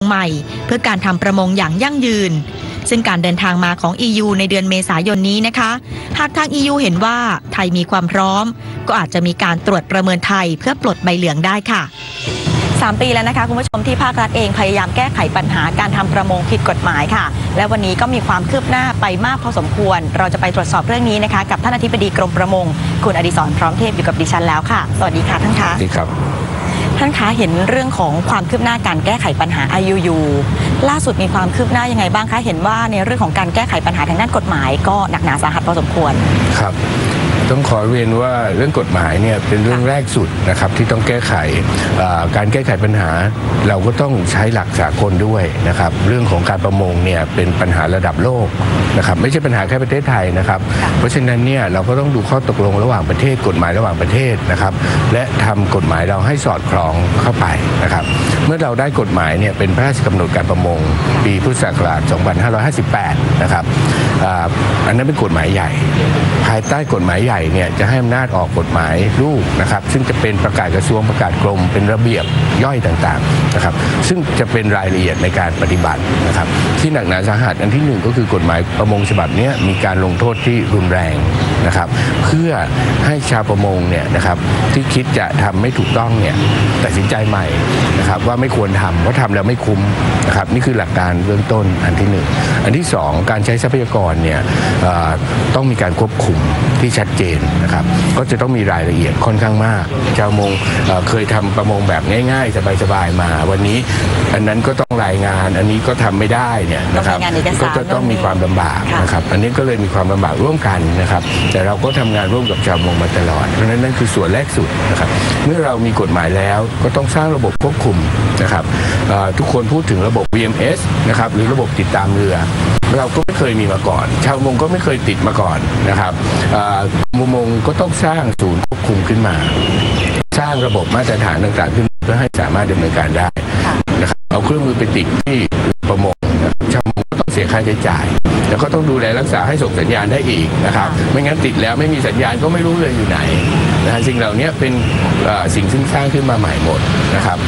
ใหม่เพื่อการทำประมงอย่างยั่งยืนซึ่งการเดินทางมาของ EU ในเดือนเมษายนนี้นะคะหากทาง EU เห็นว่าไทยมีความพร้อมก็อาจจะมีการตรวจประเมินไทยเพื่อปลดใบเหลืองได้ค่ะ3 ปีแล้วนะคะคุณผู้ชมที่ภาครัฐเองพยายามแก้ไขปัญหาการทำประมงผิดกฎหมายค่ะและวันนี้ก็มีความคืบหน้าไปมากพอสมควรเราจะไปตรวจสอบเรื่องนี้นะคะกับท่านอธิบดีกรมประมงคุณอดิศรพร้อมเทพอยู่กับดิฉันแล้วค่ะสวัสดีค่ะท่านคะสวัสดีครับท่านคะเห็นเรื่องของความคืบหน้าการแก้ไขปัญหา IUU ล่าสุดมีความคืบหน้ายังไงบ้างคะเห็นว่าในเรื่องของการแก้ไขปัญหาทางด้านกฎหมายก็หนักหนาสาหัสพอสมควรครับต้องขอเรียนว่าเรื่องกฎหมายเนี่ยเป็นเรื่องแรกสุดนะครับที่ต้องแก้ไขการแก้ไขปัญหาเราก็ต้องใช้หลักสากลด้วยนะครับเรื่องของการประมงเนี่ยเป็นปัญหาระดับโลกนะครับไม่ใช่ปัญหาแค่ประเทศไทยนะครับเพราะฉะนั้นเนี่ยเราก็ต้องดูข้อตกลงระหว่างประเทศกฎหมายระหว่างประเทศนะครับและทำกฎหมายเราให้สอดคล้องเข้าไปนะครับเมื่อเราได้กฎหมายเนี่ยเป็นพระราชกำหนดการประมงปีพุทธศักราช 2558 นะครับอันนั้นเป็นกฎหมายใหญ่ภายใต้กฎหมายใหญ่เนี่ยจะให้อำนาจออกกฎหมายลูกนะครับซึ่งจะเป็นประกาศกระทรวงประกาศกรมเป็นระเบียบย่อยต่างๆนะครับซึ่งจะเป็นรายละเอียดในการปฏิบัตินะครับที่หนักหนาสาหัสอันที่1ก็คือกฎหมายประมงฉบับนี้มีการลงโทษที่รุนแรงนะครับเพื่อให้ชาวประมงเนี่ยนะครับที่คิดจะทำไม่ถูกต้องเนี่ยตัดสินใจใหม่นะครับว่าไม่ควรทำเพราะทำแล้วไม่คุ้มนะครับนี่คือหลักการเบื้องต้นอันที่1อันที่2การใช้ทรัพยากรเนี่ยต้องมีการควบคุมที่ชัดเจนนะครับก็จะต้องมีรายละเอียดค่อนข้างมากชาวประมงเคยทำประมงแบบง่ายๆสบายๆมาวันนี้อันนั้นก็ต้องรายงานอันนี้ก็ทำไม่ได้เนี่ยนะครับก็จะต้องมีความลำบากนะครับอันนี้ก็เลยมีความลำบากร่วมกันนะครับแต่เราก็ทำงานร่วมกับชาวประมงมาตลอดเพราะฉะนั้นนั่นคือส่วนแรกสุดนะครับเมื่อเรามีกฎหมายแล้วก็ต้องสร้างระบบควบคุมนะครับทุกคนพูดถึงระบบ VMS นะครับหรือระบบติดตามเรือเราก็ไม่เคยมีมาก่อนชาวประมงก็ไม่เคยติดมาก่อนนะครับประมงก็ต้องสร้างศูนย์ควบคุมขึ้นมาสร้างระบบมาตรฐานต่างๆขึ้นเพื่อให้สามารถดำเนินการได้นะครับเอาเครื่องมือไปติดที่ประมงชาวประมงก็ต้องเสียค่าใช้จ่ายแล้วก็ต้องดูแลรักษาให้ส่งสัญญาณได้อีกนะครับไม่งั้นติดแล้วไม่มีสัญญาณก็ไม่รู้เลยอยู่ไหนนะสิ่งเหล่านี้เป็นสิ่งซึ่งสร้างขึ้นมาใหม่หมดนะครับ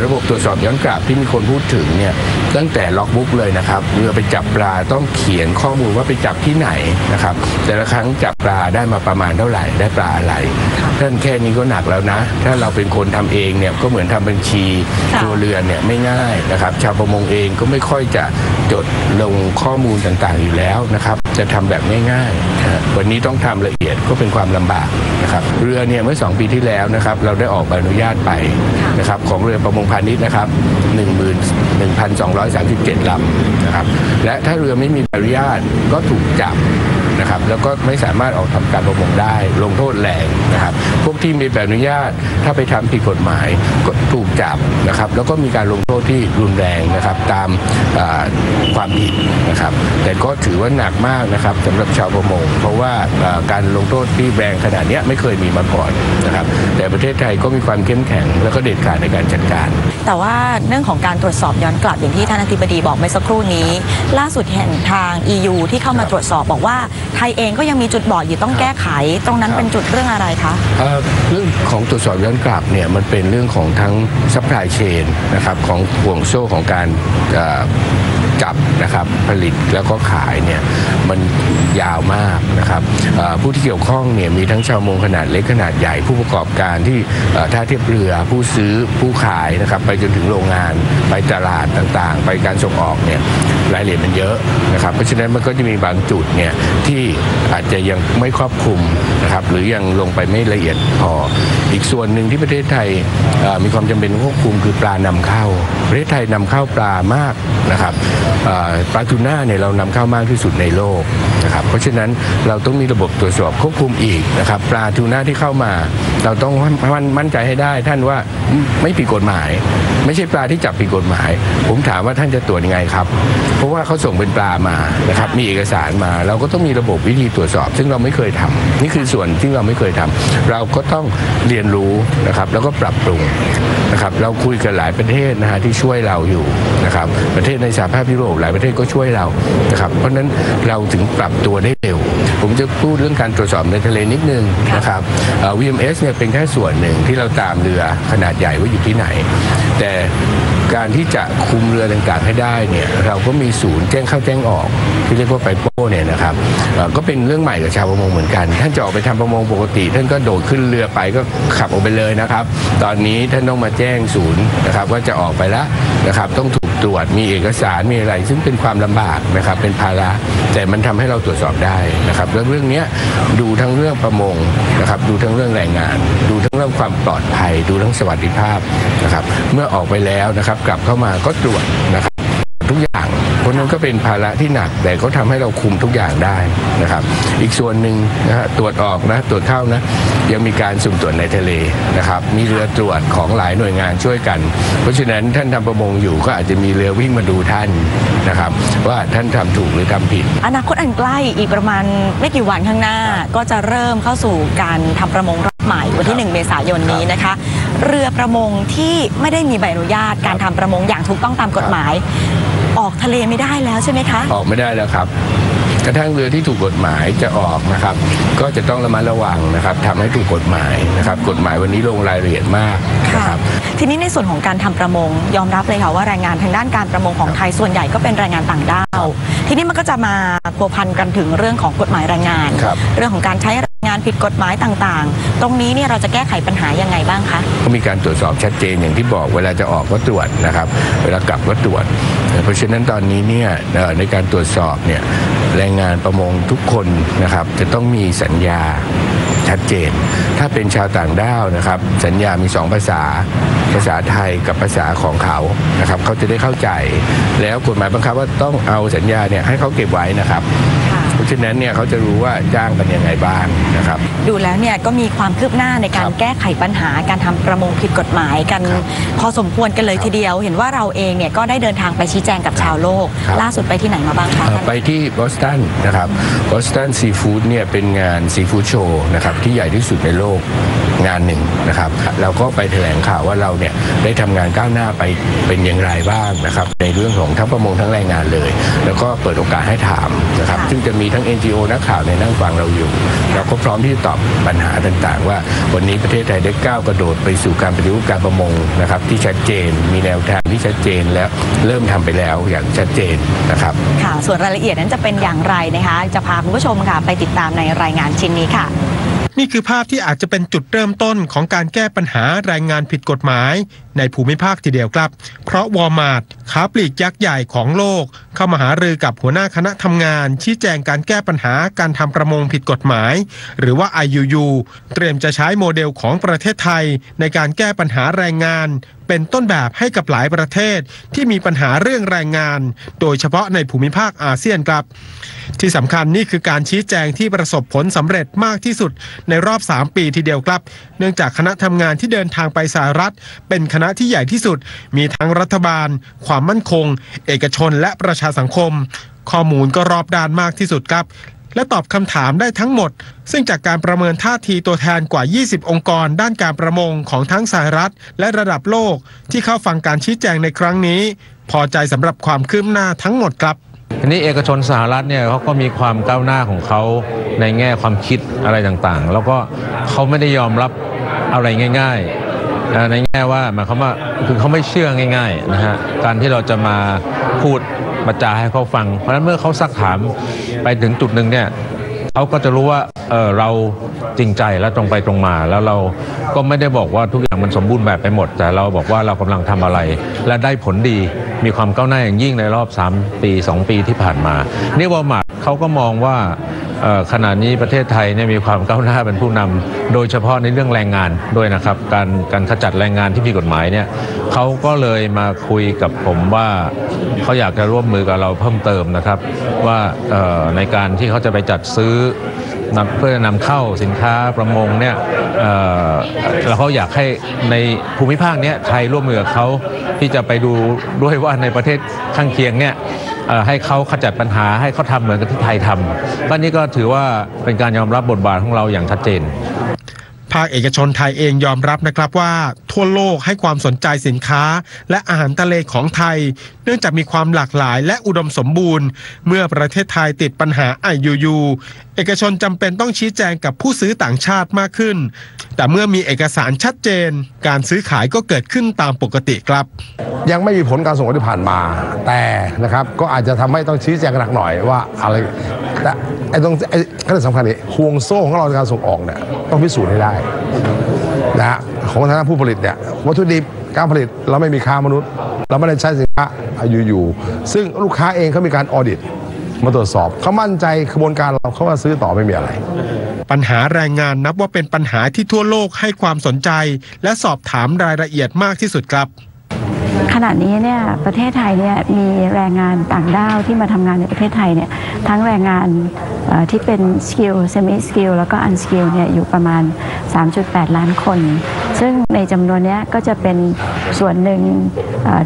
ระบบตรวจสอบย้อนกลับที่มีคนพูดถึงเนี่ยตั้งแต่ล็อกบุ๊กเลยนะครับเรือไปจับปลาต้องเขียนข้อมูลว่าไปจับที่ไหนนะครับแต่ละครั้งจับปลาได้มาประมาณเท่าไหร่ได้ปลาอะไรท่านแค่นี้ก็หนักแล้วนะถ้าเราเป็นคนทำเองเนี่ยก็เหมือนทำบัญชีตัวเรือนเนี่ยไม่ง่ายนะครับชาวประมงเองก็ไม่ค่อยจะจดลงข้อมูลต่างๆอยู่แล้วนะครับจะทำแบบง่ายๆวันนี้ต้องทำละเอียดก็เป็นความลำบากนะครับเรือเนี่ยเมื่อ2 ปีที่แล้วนะครับเราได้ออกใบอนุญาตไปนะครับของเรือประมงพาณิชย์นะครับ 11,237 ลำนะครับและถ้าเรือไม่มีใบอนุญาตก็ถูกจับนะครับแล้วก็ไม่สามารถออกทำการประมงได้ลงโทษแรงนะครับพวกที่มีใบอนุญาตถ้าไปทำผิดกฎหมายก็ถูกจับนะครับแล้วก็มีการลงโทษที่รุนแรงนะครับตามความผิดนะครับแต่ก็ถือว่าหนักมากนะครับสำหรับชาวประมงเพราะว่าการลงโทษที่แรงขนาดนี้ไม่เคยมีมาก่อนนะครับแต่ประเทศไทยก็มีความเข้มแข็งแล้วก็เด็ดขาดในการจัดการแต่ว่าเรื่องของการตรวจสอบย้อนกลับอย่างที่ท่านอธิบดีบอกเมื่อสักครู่นี้ล่าสุดเห็นทาง EU ที่เข้ามาตรวจสอบบอกว่าไทยเองก็ยังมีจุดบอดอยู่ต้องแก้ไขตรงนั้นเป็นจุดเรื่องอะไรคะเรื่องของตรวจสอบย้อนกลับเนี่ยมันเป็นเรื่องของทั้ง supply chain นะครับของห่วงโซ่ของการจับนะครับผลิตแล้วก็ขายเนี่ยมันยาวมากนะครับผู้ที่เกี่ยวข้องเนี่ยมีทั้งชาวประมงขนาดเล็กขนาดใหญ่ผู้ประกอบการที่ท่าเทียบเรือผู้ซื้อผู้ขายนะครับไปจนถึงโรงงานไปตลาดต่างๆไปการส่งออกเนี่ยรายละเอียดมันเยอะนะครับเพราะฉะนั้นมันก็จะมีบางจุดเนี่ยที่อาจจะยังไม่ครอบคลุมนะครับหรือยังลงไปไม่ละเอียดพออีกส่วนหนึ่งที่ประเทศไทยมีความจำเป็นควบคุมคือปลานำเข้าประเทศไทยนำเข้าปลามากนะครับปลาทูน่าเนี่ยเรานำเข้ามากที่สุดในโลกนะครับเพราะฉะนั้นเราต้องมีระบบตรวจสอบควบคุมอีกนะครับปลาทูน่าที่เข้ามาเราต้องมั่นใจให้ได้ท่านว่าไม่ผิดกฎหมายไม่ใช่ปลาที่จับผิดกฎหมายผมถามว่าท่านจะตรวจยังไงครับเพราะว่าเขาส่งเป็นปลามานะครับมีเอกสารมาเราก็ต้องมีระบบวิธีตรวจสอบซึ่งเราไม่เคยทำนี่คือส่วนที่เราไม่เคยทำเราก็ต้องเรียนรู้นะครับแล้วก็ปรับปรุงนะครับเราคุยกับหลายประเทศนะฮะที่ช่วยเราอยู่นะครับประเทศในสหภาพยุโรปหลายประเทศก็ช่วยเรานะครับเพราะฉะนั้นเราถึงปรับตัวได้เร็วผมจะพูดเรื่องการตรวจสอบในทะเลนิดนึงนะครับVMS เนี่ยเป็นแค่ส่วนหนึ่งที่เราตามเรือขนาดใหญ่ว่าอยู่ที่ไหนแต่ การที่จะคุมเรือต่างๆให้ได้เนี่ยเราก็มีศูนย์แจ้งเข้าแจ้งออกที่เรียกว่าไปโป้เนี่ยนะครับก็เป็นเรื่องใหม่กับชาวประมงเหมือนกันท่านจะออกไปทำประมงปกติท่านก็โดดขึ้นเรือไปก็ขับออกไปเลยนะครับตอนนี้ท่านต้องมาแจ้งศูนย์นะครับว่าจะออกไปแล้วนะครับต้องถูกตรวจมีเอกสารมีอะไรซึ่งเป็นความลำบากนะครับเป็นภาระแต่มันทำให้เราตรวจสอบได้นะครับเรื่องนี้ดูทั้งเรื่องประมงนะครับดูทั้งเรื่องแรงงานดูทั้งเรื่องความปลอดภัยดูทั้งสวัสดิภาพนะครับเมื่อออกไปแล้วนะครับกลับเข้ามาก็ตรวจนะครับทุกอย่างเพราะนั้นก็เป็นภาระที่หนักแต่เขาทำให้เราคุมทุกอย่างได้นะครับอีกส่วนหนึ่งนะฮะตรวจออกนะตรวจเข้านะยังมีการสุ่มตรวจในทะเลนะครับมีเรือตรวจของหลายหน่วยงานช่วยกันเพราะฉะนั้นท่านทำประมงอยู่ก็อาจจะมีเรือวิ่งมาดูท่านนะครับว่าท่านทำถูกหรือทำผิดอนาคตอันใกล้อีกประมาณไม่กี่วันข้างหน้าก็จะเริ่มเข้าสู่การทำประมงรอบใหม่วันที่1 เมษายนนี้นะคะเรือประมงที่ไม่ได้มีใบอนุญาตการทำประมงอย่างถูกต้องตามกฎหมายออกทะเลไม่ได้แล้วใช่ไหมคะออกไม่ได้แล้วครับกระทั่งเรือที่ถูกกฎหมายจะออกนะครับก็จะต้องระมัดระวังนะครับทำให้ถูกกฎหมายนะครับกฎหมายวันนี้ลงรายละเอียดมากนะครับทีนี้ในส่วนของการทำประมงยอมรับเลยค่ะว่าแรงงานทางด้านการประมงของไทยส่วนใหญ่ก็เป็นแรงงานต่างด้าวทีนี้มันก็จะมาพัวพันกันถึงเรื่องของกฎหมายแรงงานเรื่องของการใช้งานผิดกฎหมายต่างๆตรงนี้เนี่ยเราจะแก้ไขปัญหายังไงบ้างคะก็มีการตรวจสอบชัดเจนอย่างที่บอกเวลาจะออกก็ตรวจนะครับเวลากลับก็ตรวจเพราะฉะนั้นตอนนี้เนี่ยในการตรวจสอบเนี่ยแรงงานประมงทุกคนนะครับจะต้องมีสัญญาชัดเจนถ้าเป็นชาวต่างด้าวนะครับสัญญามี2 ภาษาภาษาไทยกับภาษาของเขานะครับเขาจะได้เข้าใจแล้วกฎหมายบังคับว่าต้องเอาสัญญาเนี่ยให้เขาเก็บไว้นะครับเพราะฉะนั้นเนี่ยเขาจะรู้ว่าจ้างกันยังไงบ้างนะครับดูแล้วเนี่ยก็มีความคืบหน้าในการแก้ไขปัญหาการทำประมงผิดกฎหมายกันพอสมควรกันเลยทีเดียวเห็นว่าเราเองเนี่ยก็ได้เดินทางไปชี้แจงกับชาวโลกล่าสุดไปที่ไหไหนมาบ้างคะไปที่บอสตันนะครับบอสตันซีฟู้ดเนี่ยเป็นงานซีฟู้ดโชว์นะครับที่ใหญ่ที่สุดในโลกงานหนึ่งนะครับเราก็ไปแถลงข่าวว่าเราเนี่ยได้ทำงานก้าวหน้าไปเป็นอย่างไรบ้างนะครับในเรื่องของทั้งประมงทั้งแรงงานเลยแล้วก็เปิดโอกาสให้ถามนะครับซึ่งจะมีทั้ง NGO นักข่าวในนั่งฟังเราอยู่เราก็พร้อมที่จะตอบปัญหาต่างๆว่าวันนี้ประเทศไทยได้ก้าวกระโดดไปสู่การปฏิรูปการประมงนะครับที่ชัดเจนมีแนวทางที่ชัดเจนและเริ่มทำไปแล้วอย่างชัดเจนนะครับค่ะส่วนรายละเอียดนั้นจะเป็นอย่างไรนะคะจะพาคุณผู้ชมค่ะไปติดตามในรายงานชิ้นนี้ค่ะนี่คือภาพที่อาจจะเป็นจุดเริ่มต้นของการแก้ปัญหาแรงงานผิดกฎหมายในภูมิภาคทีเดียวครับเพราะวอลมาร์ทค้าปลีกยักษ์ใหญ่ของโลกเข้ามาหารือกับหัวหน้าคณะทำงานชี้แจงการแก้ปัญหาการทำประมงผิดกฎหมายหรือว่า IUU เตรียมจะใช้โมเดลของประเทศไทยในการแก้ปัญหาแรงงานเป็นต้นแบบให้กับหลายประเทศที่มีปัญหาเรื่องแรงงานโดยเฉพาะในภูมิภาคอาเซียนครับที่สำคัญนี่คือการชี้แจงที่ประสบผลสำเร็จมากที่สุดในรอบ3 ปีทีเดียวครับเนื่องจากคณะทำงานที่เดินทางไปสหรัฐเป็นคณะที่ใหญ่ที่สุดมีทั้งรัฐบาลความมั่นคงเอกชนและประชาสังคมข้อมูลก็รอบด้านมากที่สุดครับและตอบคำถามได้ทั้งหมดซึ่งจากการประเมินท่าทีตัวแทนกว่า20องค์กรด้านการประมงของทั้งสหรัฐและระดับโลกที่เข้าฟังการชี้แจงในครั้งนี้พอใจสำหรับความคืบหน้าทั้งหมดครับทีนี้เอกชนสหรัฐเนี่ยเขาก็มีความก้าวหน้าของเขาในแง่ความคิดอะไรต่างๆแล้วก็เขาไม่ได้ยอมรับอะไรง่ายๆในแง่ว่าหมายความว่าคือเขาไม่เชื่อง่ายๆนะฮะการที่เราจะมาพูดประจาให้เขาฟังเพราะฉะนั้นเมื่อเขาซักถามไปถึงจุดหนึ่งเนี่ยเขาก็จะรู้ว่าเราจริงใจและตรงไปตรงมาแล้วเราก็ไม่ได้บอกว่าทุกอย่างมันสมบูรณ์แบบไปหมดแต่เราบอกว่าเรากำลังทำอะไรและได้ผลดีมีความก้าวหน้าอย่างยิ่งในรอบ3 ปี 2 ปีที่ผ่านมานี่วอลมาร์ทเขาก็มองว่าขณะนี้ประเทศไทยเนี่ยมีความก้าวหน้าเป็นผู้นำโดยเฉพาะในเรื่องแรงงานด้วยนะครับการขจัดแรงงานที่ผิดกฎหมายเนี่ยเขาก็เลยมาคุยกับผมว่าเขาอยากจะร่วมมือกับเราเพิ่มเติมนะครับว่าในการที่เขาจะไปจัดซื้อเพื่อนำเข้าสินค้าประมงเนี่ยแล้วเขาอยากให้ในภูมิภาคนี้ไทยร่วมมือกับเขาที่จะไปดูด้วยว่าในประเทศข้างเคียงเนี่ยให้เขาขจัดปัญหาให้เขาทำเหมือนกับที่ไทยทำก็นี้ก็ถือว่าเป็นการยอมรับบทบาทของเราอย่างชัดเจนภาคเอกชนไทยเองยอมรับนะครับว่า ทั่วโลกให้ความสนใจสินค้าและอาหารทะเลของไทยเนื่องจากมีความหลากหลายและอุดมสมบูรณ์เมื่อประเทศไทยติดปัญหา IUU เอกชนจำเป็นต้องชี้แจงกับผู้ซื้อต่างชาติมากขึ้นแต่เมื่อมีเอกสารชัดเจนการซื้อขายก็เกิดขึ้นตามปกติครับยังไม่มีผลการส่งออกที่ผ่านมาแต่นะครับก็อาจจะทำให้ต้องชี้แจงหนักหน่อยว่าอะไรแต่ไอ้ตรงก็สำคัญนี่ห่วงโซ่ของเราในการส่งออกเนี่ยต้องพิสูจน์ให้ได้นะฮะของทางผู้ผลิตเนี่ยวัตถุดิบการผลิตเราไม่มีค้ามนุษย์เราไม่ได้ใช้สินค้าอยู่ซึ่งลูกค้าเองเขามีการออดิตมาตรวจสอบเขามั่นใจกระบวนการเราเขาว่าซื้อต่อไม่มีอะไรปัญหาแรงงานนับว่าเป็นปัญหาที่ทั่วโลกให้ความสนใจและสอบถามรายละเอียดมากที่สุดครับขณะนี้เนี่ยประเทศไทยเนี่ยมีแรงงานต่างด้าวที่มาทำงานในประเทศไทยเนี่ยทั้งแรงงานที่เป็นสกิลเซมิสกิลแล้วก็อันสกิลเนี่ยอยู่ประมาณ 3.8 ล้านคนซึ่งในจำนวนนี้ก็จะเป็นส่วนหนึ่ง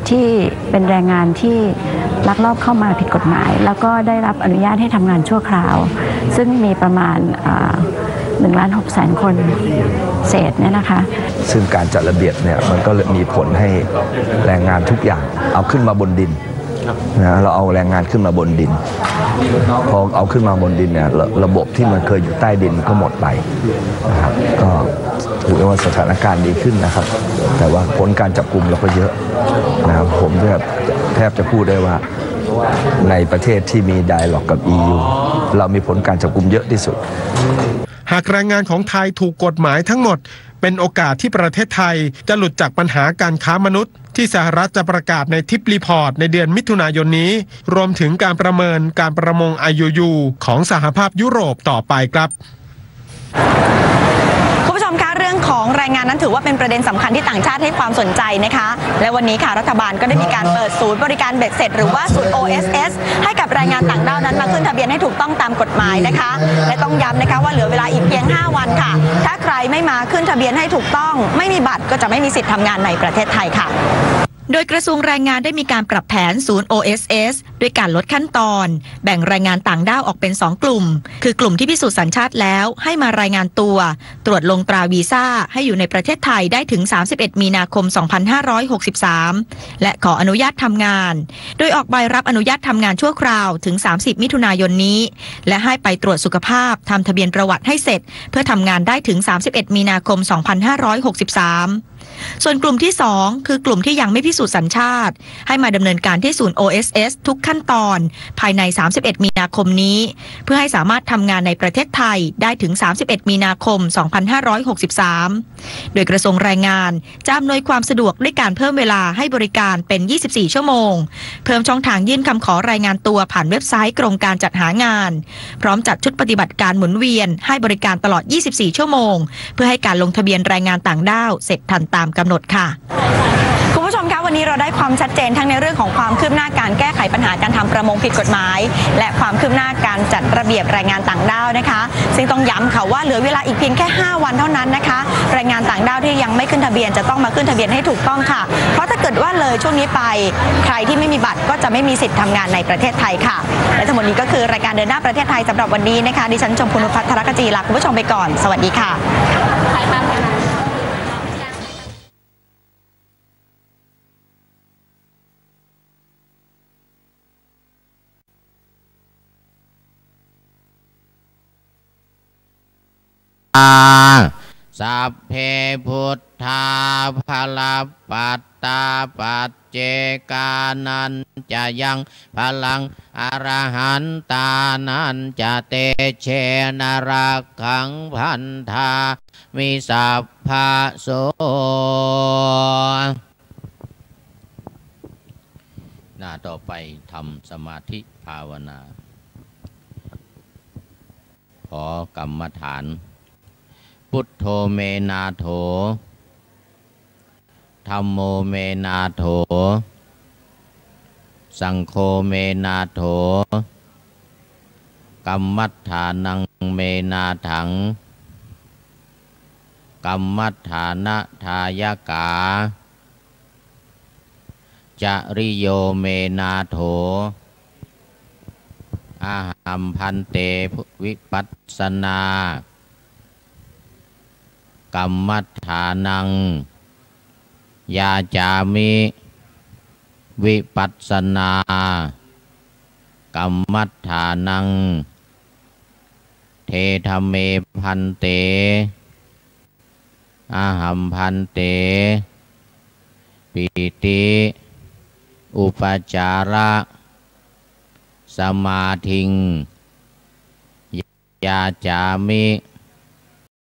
ที่เป็นแรงงานที่ลักลอบเข้ามาผิดกฎหมายแล้วก็ได้รับอนุญาตให้ทำงานชั่วคราวซึ่งมีประมาณ1,600,000 คนเศษเนี่ยนะคะซึ่งการจัดระเบียบเนี่ยมันก็มีผลให้แรงงานทุกอย่างเอาขึ้นมาบนดินนะเราเอาแรงงานขึ้นมาบนดินพอเอาขึ้นมาบนดินเนี่ยระบบที่มันเคยอยู่ใต้ดินก็หมดไปนะครับก็ถือว่าสถานการณ์ดีขึ้นนะครับแต่ว่าผลการจับกุมเราก็เยอะนะครับผมแทบจะพูดได้ว่าในประเทศที่มีไดอะล็อกกับ EU เรามีผลการจับกุมเยอะที่สุดหากแรงงานของไทยถูกกฎหมายทั้งหมดเป็นโอกาสที่ประเทศไทยจะหลุดจากปัญหาการค้ามนุษย์ที่สหรัฐจะประกาศในทิปรีพอร์ตในเดือนมิถุนายนนี้รวมถึงการประเมินการประมง IUU ของสหภาพยุโรปต่อไปครับเรื่องของแรงงานนั้นถือว่าเป็นประเด็นสำคัญที่ต่างชาติให้ความสนใจนะคะและวันนี้ค่ะรัฐบาลก็ได้มีการเปิดศูนย์บริการเบ็ดเสร็จหรือว่าศูนย์ OSS ให้กับแรงงานต่างด้าวนั้นมาขึ้นทะเบียนให้ถูกต้องตามกฎหมายนะคะและต้องย้ำนะคะว่าเหลือเวลาอีกเพียง5วันค่ะถ้าใครไม่มาขึ้นทะเบียนให้ถูกต้องไม่มีบัตรก็จะไม่มีสิทธิ์ทำงานในประเทศไทยค่ะโดยกระทรวงแรงงานได้มีการปรับแผนศูนย์ OSS ด้วยการลดขั้นตอนแบ่งแรงงานต่างด้าวออกเป็น2กลุ่มคือกลุ่มที่พิสูจน์สัญชาติแล้วให้มารายงานตัวตรวจลงตราวีซ่าให้อยู่ในประเทศไทยได้ถึง31มีนาคม2563และขออนุญาตทำงานโดยออกใบรับอนุญาตทำงานชั่วคราวถึง30มิถุนายนนี้และให้ไปตรวจสุขภาพทำทะเบียนประวัติให้เสร็จเพื่อทำงานได้ถึง31มีนาคม2563ส่วนกลุ่มที่2คือกลุ่มที่ยังไม่พิสูจน์สัญชาติให้มาดำเนินการที่ศูนย์ OSS ทุกขั้นตอนภายใน31มีนาคมนี้เพื่อให้สามารถทำงานในประเทศไทยได้ถึง31มีนาคม2563โดยกระทรวงแรงงานจะอำนวยความสะดวกด้วยการเพิ่มเวลาให้บริการเป็น24ชั่วโมงเพิ่มช่องทางยื่นคำขอรายงานตัวผ่านเว็บไซต์กรมการจัดหางานพร้อมจัดชุดปฏิบัติการหมุนเวียนให้บริการตลอด24ชั่วโมงเพื่อให้การลงทะเบียนแรงงานต่างด้าวเสร็จทันตามกำหนดค่ะคุณผู้ชมคะวันนี้เราได้ความชัดเจนทั้งในเรื่องของความคืบหน้าการแก้ไขปัญหาการทำประมงผิดกฎหมายและความคืบหน้าการจัดระเบียบแรงงานต่างด้าวนะคะซึ่งต้องย้ำค่ะว่าเหลือเวลาอีกเพียงแค่5วันเท่านั้นนะคะแรงงานต่างด้าวที่ยังไม่ขึ้นทะเบียนจะต้องมาขึ้นทะเบียนให้ถูกต้องค่ะเพราะถ้าเกิดว่าเลยช่วงนี้ไปใครที่ไม่มีบัตรก็จะไม่มีสิทธิ์ทำงานในประเทศไทยค่ะและทั้งหมดนี้ก็คือรายการเดินหน้าประเทศไทยสำหรับวันนี้นะคะดิฉันชมพูนุช ภัทรกจีลาคุณผู้ชมไปก่อนสวัสดีค่ะสัพเพพุทธาภลปัตตาปัจเจกานันจะยังพลังอรหันตานันจะเตเชนรักขังพันธามิสัพพะโสหน้าต่อไปทำสมาธิภาวนาขอกรรมฐานพุทโธเมนาโถธัมโมเมนาโถสังโฆเมนาโถกัมมัฏฐานังเมนาถังกัมมัฏฐานะทายกาจริโยเมนาโถอาหัมพันเตวิปัสสนากัมมัฏฐานัง ยาจามิวิปัสสนากรรมัฏฐานังเทธเมพันเตอาหัมพันเตปิติอุปจาระสมาธิงยาจามิ